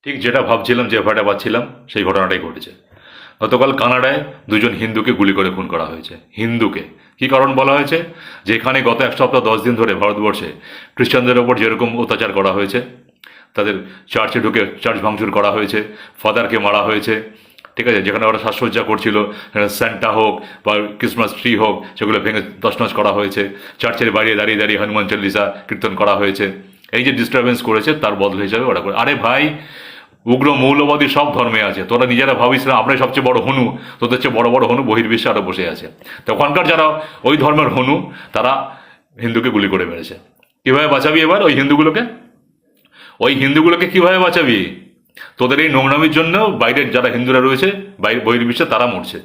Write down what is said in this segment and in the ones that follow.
ঠিক যেটা ভাবছিলাম, যে ভয়টা পাচ্ছিলাম, সেই ঘটনাটাই ঘটেছে। গতকাল কানাডায় দুজন হিন্দুকে গুলি করে খুন করা হয়েছে। হিন্দুকে কি কারণ বলা হয়েছে? যে এখানে গত 1 সপ্তাহ 10 দিন ধরে ভারতবর্ষে খ্রিস্টানদের ওপর যেরকম অত্যাচার করা হয়েছে, তাদের চার্চে ঢুকে চার্চ ভাঙচুর করা হয়েছে, ফাদারকে মারা হয়েছে, ঠিক আছে, যেখানে ওরা সাজসজ্জা করছিল, স্যান্টা হোক বা ক্রিসমাস ট্রি হোক, সেগুলো ভেঙে তছনছ করা হয়েছে, চার্চের বাইরে দাঁড়িয়ে দাঁড়িয়ে হনুমান চল্লিশা কীর্তন করা হয়েছে। এই যে ডিস্টারবেন্স করেছে, তার বদল হিসাবে ওরা করে। আরে ভাই, উগ্র মৌলবাদী সব ধর্মে আছে, তোরা নিজেরা ভাবিস না আমরাই সবচেয়ে বড় হনু, তোদের চেয়ে বড় বড় হনু বহির্বিশ্বে আরো বসে আছে। তো ওখানকার যারা ওই ধর্মের হনু, তারা হিন্দুকে গুলি করে মেরেছে। কিভাবে বাঁচাবি এবার ওই হিন্দুগুলোকে? ওই হিন্দুগুলোকে কিভাবে বাঁচাবি? তোদের এই নোংরামির জন্য বাইরের যারা হিন্দুরা রয়েছে, বাইরে বহির্বিশ্বে, তারা মরছে।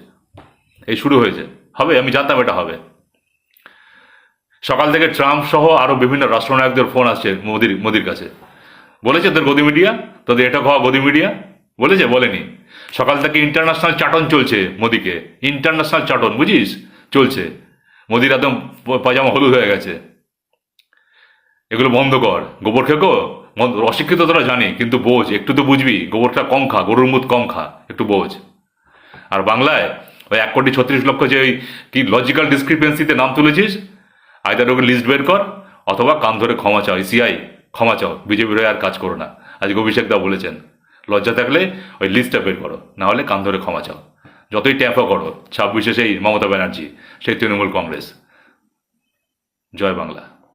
এই শুরু হয়েছে, হবে, আমি জানতাম এটা হবে। সকাল থেকে ট্রাম্প সহ আরো বিভিন্ন রাষ্ট্রনায়কদের ফোন আসছে মোদির কাছে। বলেছে তোর গদি মিডিয়া, তোদের এটা খাওয়া গদি মিডিয়া বলেছে? বলেনি। সকাল থেকে ইন্টারন্যাশনাল চাটন চলছে মোদিকে, ইন্টারন্যাশনাল চাটন, বুঝিস, চলছে। মোদির একদম পাজামা হলুদ হয়ে গেছে। এগুলো বন্ধ কর। গোবর খেকো, অশিক্ষিত তোরা জানি, কিন্তু বোঝ, একটু তো বুঝবি। গোবরটা কম খা, গরুর মুদ কম খা, একটু বোঝ। আর বাংলায় ওই 1,36,00,000 যে ওই কি লজিক্যাল ডিসক্রিপেন্সিতে নাম তুলেছিস, আইদার ওকে লিস্ট বের কর, অথবা কান ধরে ক্ষমা চাও। সিআই ক্ষমা চাও, বিজেপির হয়ে আর কাজ করো না। আজকে অভিষেক দা বলেছেন, লজ্জা থাকলে ওই লিস্টটা বের করো, না হলে কান ধরে ক্ষমা চাও। যতই ট্যাপও করো, 26-এ সেই মমতা ব্যানার্জি, সেই তৃণমূল কংগ্রেস। জয় বাংলা।